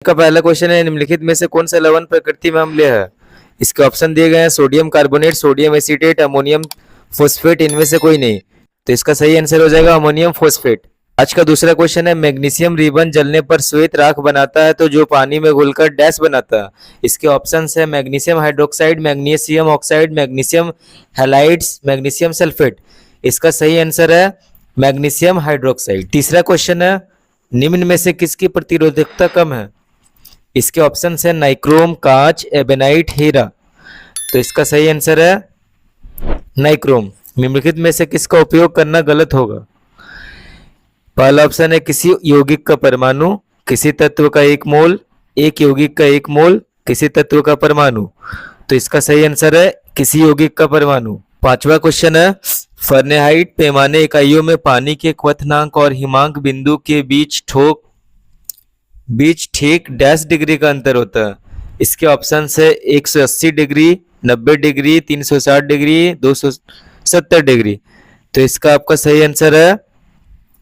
का पहला क्वेश्चन है, निम्नलिखित में से कौन सा लवण प्रकृति में अम्लीय है? इसके ऑप्शन दिए गए हैं sodium carbonate, sodium acetate, ammonium phosphate, इनमें से कोई नहीं। तो इसका सही आंसर हो जाएगा अमोनियम फोस्फेट। आज का दूसरा क्वेश्चन है, मैग्नीशियम रिबन जलने पर श्वेत राख बनाता है तो जो पानी में घुलकर डैश बनाता है। इसके ऑप्शंस है magnesium hydroxide, magnesium oxide, magnesium halides, magnesium sulphate. इसका सही आंसर है मैग्नीशियम हाइड्रोक्साइड। तीसरा क्वेश्चन है, निम्न में से किसकी प्रतिरोधकता कम है? इसके ऑप्शन है नाइक्रोम, कांच, एबेनाइट, हीरा। तो इसका सही आंसर है नाइक्रोम। निम्नलिखित में से किसका उपयोग करना गलत होगा? पहला ऑप्शन है किसी यौगिक का परमाणु, किसी तत्व का एक मोल, एक यौगिक का एक मोल, किसी तत्व का परमाणु। तो इसका सही आंसर है किसी यौगिक का परमाणु। पांचवा क्वेश्चन है, फahrenheit पैमाने इकाइयों में पानी के क्वथनांक और हिमांक बिंदु के बीच ठीक डैश डिग्री का अंतर होता है। इसके ऑप्शन है 180 डिग्री, 90 डिग्री, 360 डिग्री, 270 डिग्री। तो इसका आपका सही आंसर है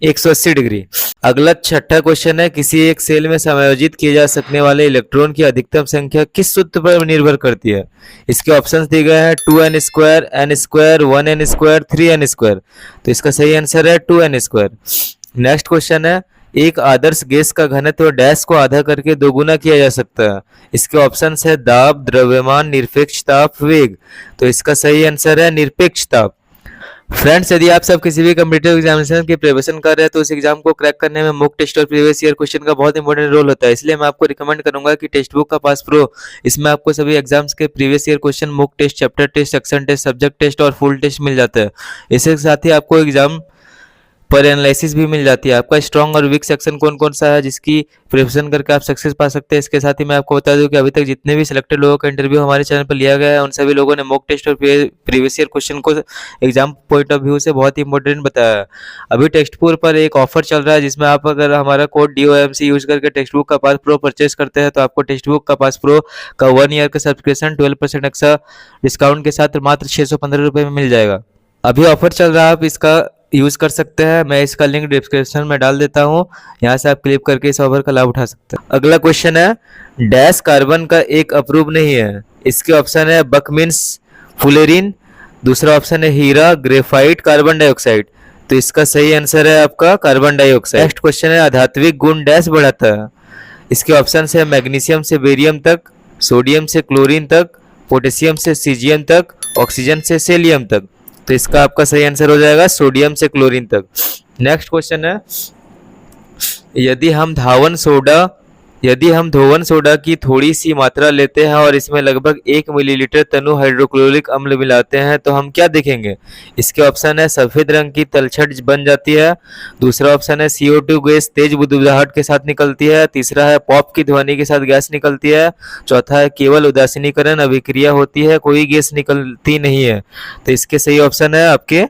180 डिग्री। अगला छठा क्वेश्चन है, किसी एक सेल में समायोजित किए जा सकने वाले इलेक्ट्रॉन की अधिकतम संख्या किस सूत्र पर निर्भर करती है? इसके ऑप्शंस दिए गए हैं 2n square, n square, 1n square, 3n square. तो इसका सही आंसर है 2n स्क्वायर। नेक्स्ट क्वेश्चन है, एक आदर्श गैस का घनत्व डैश को आधा करके दोगुना किया जा सकता है। इसके ऑप्शंस है दाब, द्रव्यमान, निरपेक्ष ताप, वेग। तो इसका सही आंसर है निरपेक्ष ताप। फ्रेंड्स, यदि आप सब किसी भी कॉम्पिटिटिव एग्जामिनेशन की प्रिपरेशन कर रहे हैं तो उस एग्जाम को क्रैक करने में मॉक टेस्ट और प्रीवियस ईयर क्वेश्चन का बहुत इंपॉर्टेंट रोल होता है। इसलिए मैं आपको रिकमेंड करूंगा कि टेक्स्ट बुक का पास प्रो, इसमें आपको सभी एग्जाम्स के previous year question, mock test, chapter test, section test, subject test और फुल टेस्ट मिल जाता है। इसके साथ ही आपको एग्जाम पर एनालिसिस भी मिल जाती है, आपका स्ट्रॉन्ग और वीक सेक्शन कौन कौन सा है जिसकी प्रिपरेशन करके आप सक्सेस पा सकते हैं। इसके साथ ही मैं आपको बता दूं कि अभी तक जितने भी सिलेक्टेड लोगों का इंटरव्यू हमारे चैनल पर लिया गया है उन सभी लोगों ने मॉक टेस्ट और प्रीवियस ईयर क्वेश्चन को एग्जाम पॉइंट ऑफ व्यू से बहुत ही इंपॉर्टेंट बताया है। अभी टेक्स्टपुर पर एक ऑफर चल रहा है जिसमें आप अगर हमारा कोड DOMC यूज करके टेक्स्ट बुक का पास प्रो परचेज करते हैं तो आपको टेक्स्ट बुक का पास प्रो का 1 ईयर का सब्सक्रिप्शन 12% एक्स्ट्रा डिस्काउंट के साथ मात्र 615 रुपये में मिल जाएगा। अभी ऑफर चल रहा है, आप इसका यूज कर सकते हैं। मैं इसका लिंक डिस्क्रिप्शन में डाल देता हूं, यहां से आप क्लिक करके इस ऑफर का लाभ उठा सकते हैं। अगला क्वेश्चन है, डैश कार्बन का एक अप्रूव नहीं है। इसके ऑप्शन है बकमिन्स फुलेरिन, दूसरा ऑप्शन है हीरा, ग्रेफाइट, कार्बन डाइऑक्साइड। तो इसका सही आंसर है आपका कार्बन डाइऑक्साइड। नेक्स्ट क्वेश्चन है, आध्यात्मिक गुण डैश बढ़ाता है। इसके ऑप्शन है मैग्नीशियम से बेरियम तक, सोडियम से क्लोरीन तक, पोटेशियम से सीजियम तक, ऑक्सीजन से सेलियम तक। तो इसका आपका सही आंसर हो जाएगा सोडियम से क्लोरीन तक। नेक्स्ट क्वेश्चन है, यदि हम धोवन सोडा की थोड़ी सी मात्रा लेते हैं और इसमें लगभग 1 मिलीलीटर तनु हाइड्रोक्लोरिक अम्ल मिलाते हैं तो हम क्या देखेंगे? इसके ऑप्शन है सफेद रंग की तलछट बन जाती है, दूसरा ऑप्शन है CO2 गैस तेज बुदबुदाहट के साथ निकलती है, तीसरा है पॉप की ध्वनि के साथ गैस निकलती है, चौथा है केवल उदासीनीकरण अभिक्रिया होती है, कोई गैस निकलती नहीं है। तो इसके सही ऑप्शन है आपके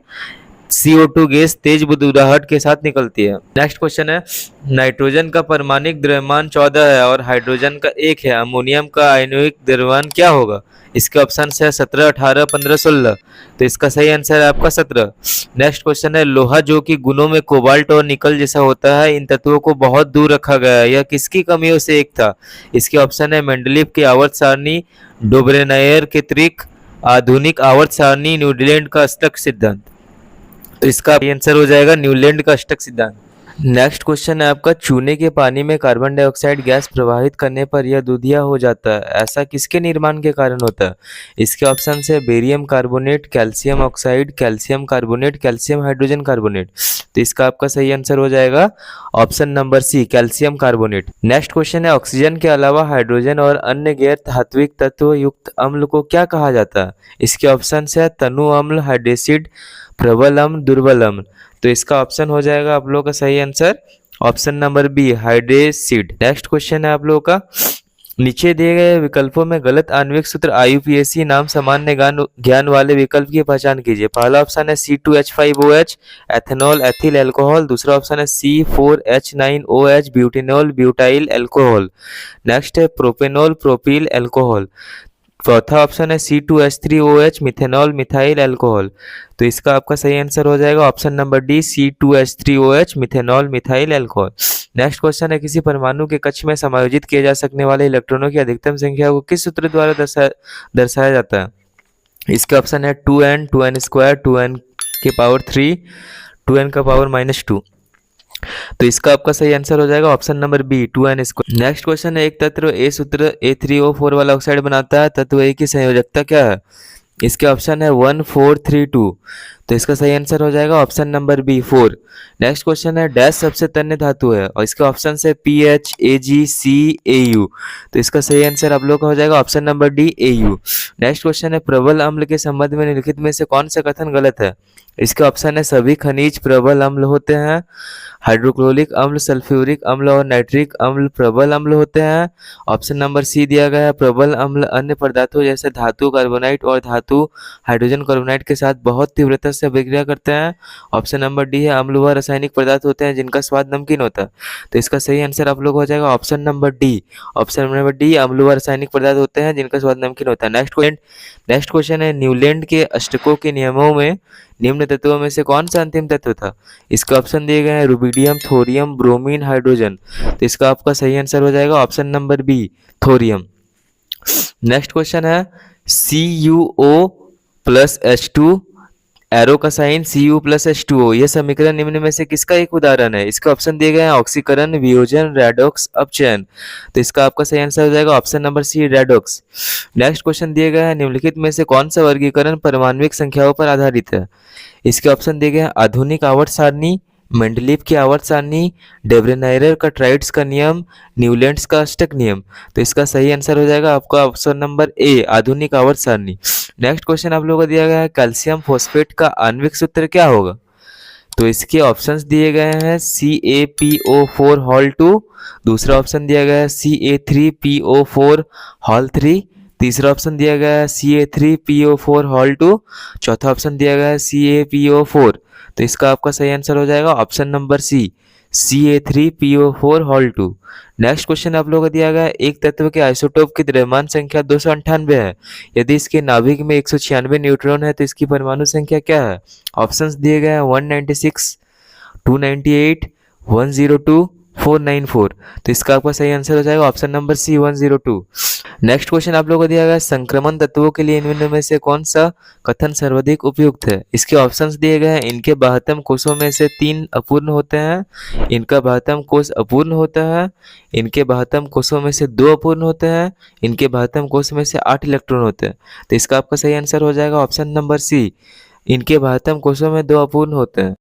CO2 गैस तेज बुदबुदाहट के साथ निकलती है। नेक्स्ट क्वेश्चन है, नाइट्रोजन का परमाणिक द्रव्यमान 14 है और हाइड्रोजन का 1 है, अमोनियम का आयनिक द्रव्यमान क्या होगा? इसके ऑप्शन है 17, 18, 15, 16। तो इसका सही आंसर है आपका 17। नेक्स्ट क्वेश्चन है, लोहा जो कि गुणों में कोबाल्ट और निकल जैसा होता है, इन तत्वों को बहुत दूर रखा गया है, यह किसकी कमियों से एक था? इसके ऑप्शन है मेंडलीव की आवर्त सारणी, डोब्रेनायर के त्रिक, आधुनिक आवर्त सारणी, न्यूजीलैंड का अष्टक सिद्धांत। तो इसका आंसर हो जाएगा न्यूजीलैंड का अष्टक सिद्धांत। नेक्स्ट क्वेश्चन है आपका, चूने के पानी में कार्बन डाइऑक्साइड गैस प्रवाहित करने पर यह दूधिया हो जाता है, ऐसा किसके निर्माण के कारण होता है? इसके ऑप्शन है barium carbonate, calcium oxide, calcium carbonate, calcium hydrogen carbonate. तो इसका आपका सही आंसर हो जाएगा option number C, calcium carbonate. Next question है, ऑक्सीजन के अलावा हाइड्रोजन और अन्य गैर धात्विक तत्व युक्त अम्ल को क्या कहा जाता है? इसके ऑप्शन है तनु अम्ल, हाइड्रेसिड, प्रबल अम्ल, दुर्बल अम्ल। तो इसका ऑप्शन हो जाएगा आप लोगों का सही answer option number B, hydracid. Next question है आप लोगों का, नीचे दिए गए विकल्पों में गलत आणविक सूत्र IUPAC नाम सामान्य ज्ञान वाले विकल्प की पहचान कीजिए। पहला ऑप्शन है C2H5OH एथेनॉल एथिल एल्कोहल, दूसरा ऑप्शन है C4H9OH butanol butyl alcohol, next है प्रोपेनॉल प्रोपिल एल्कोहल, चौथा ऑप्शन है C2H3OH मिथेनॉल मिथाइल अल्कोहल। तो इसका आपका सही आंसर हो जाएगा option number D C2H3OH methanol methyl alcohol. Next question है किसी परमाणु के कक्ष में समायोजित किए जा सकने वाले इलेक्ट्रॉनों की अधिकतम संख्या को किस सूत्र द्वारा दर्शाया जाता है? इसके ऑप्शन है 2n 2n स्क्वायर 2n के पावर 3 2n का पावर -2। तो इसका आपका सही आंसर हो जाएगा option number B 2n square. Next question है एक तत्व ए सूत्र A3O4 वाला ऑक्साइड बनाता है, तत्व ए की संयोजकता क्या है? इसके ऑप्शन है 1432। तो इसका सही आंसर हो जाएगा option number B 4। Next question है डैश सबसे तन्य धातु है, और इसके ऑप्शन है PH AG C AU। तो इसका सही आंसर आप लोग का हो जाएगा option number D AU। Next question है प्रबल अम्ल के संबंध में निम्नलिखित में से कौन सा कथन गलत है? इसके ऑप्शन है सभी खनिज प्रबल अम्ल होते हैं, हाइड्रोक्लोरिक अम्ल सल्फ्यूरिक अम्ल और नाइट्रिक अम्ल प्रबल अम्ल होते हैं। ऑप्शन नंबर सी दिया गया है प्रबल अम्ल अन्य पदार्थों जैसे धातु कार्बोनाइट और धातु हाइड्रोजन कार्बोनाइट के साथ बहुत तीव्रता से अभिक्रिया करते हैं। ऑप्शन नंबर डी है अम्ल वह रासायनिक पदार्थ होते हैं जिनका स्वाद नमकीन होता है। तो इसका सही आंसर आप लोग हो जाएगा option number D. Option number D अम्ल वह रासायनिक पदार्थ होते हैं जिनका स्वाद नमकीन होता है। नेक्स्ट क्वेश्चन है न्यूलैंड के अष्टकों के नियमों में निम्न तत्वों में से कौन सा अंतिम तत्व था? इसके ऑप्शन दिए गए हैं रुबिडियम थोरियम ब्रोमीन हाइड्रोजन। तो इसका आपका सही आंसर हो जाएगा option number B thorium. Next question है CuO प्लस H2 एरो का साइन Cu प्लस H2O यह समीकरण निम्न में से किसका एक उदाहरण है? इसके ऑप्शन दिए गए हैं ऑक्सीकरण वियोजन रेडॉक्स अपचयन। तो इसका आपका सही आंसर हो जाएगा option number C redox. Next question दिए गए हैं निम्नलिखित में से कौन सा वर्गीकरण परमाणविक संख्याओं पर आधारित है? इसके ऑप्शन दिए गए हैं आधुनिक आवर्त सारणी, मेंडलीव की आवर्त सारणी, डेब्रेनाइरर का ट्राइड्स का नियम, न्यूलैंड्स का अष्टक नियम। तो इसका सही आंसर हो जाएगा आपका ऑप्शन नंबर ए आधुनिक आवर्त सारणी। नेक्स्ट क्वेश्चन आप लोगों को दिया गया है कैल्शियम फॉस्फेट का आणविक सूत्र क्या होगा? तो इसके ऑप्शंस दिए गए हैं CaPO4 हॉल 2, दूसरा ऑप्शन दिया गया है CA3PO4 हॉल 3, तीसरा ऑप्शन दिया गया है CA3PO4 हॉल 2, चौथा ऑप्शन दिया गया है CaPO4। तो इसका आपका सही आंसर हो जाएगा option number C CA3PO4 whole 2। Next question आप लोगों को दिया गया है एक तत्व के आइसोटोप की द्रव्यमान संख्या 298 है, यदि इसके नाभिक में 196 न्यूट्रॉन है तो इसकी परमाणु संख्या क्या है? ऑप्शंस दिए गए हैं 196 298 102 494। तो इसका आपका सही आंसर हो जाएगा option number C 102। Next question आप लोगों को दिया गया संक्रमण तत्वों के लिए निम्न में से कौन सा कथन सर्वाधिक उपयुक्त है? इसके ऑप्शंस दिए गए हैं इनके बाह्यतम कोषों में से 3 अपूर्ण होते हैं, इनका बाह्यतम कोष अपूर्ण होता है, इनके बाह्यतम कोषों में से 2 अपूर्ण होते हैं, इनके बाह्यतम कोष में से 8 इलेक्ट्रॉन होते हैं। तो इसका आपका सही आंसर हो जाएगा ऑप्शन नंबर सी इनके बाह्यतम कोषों में 2 अपूर्ण होते हैं।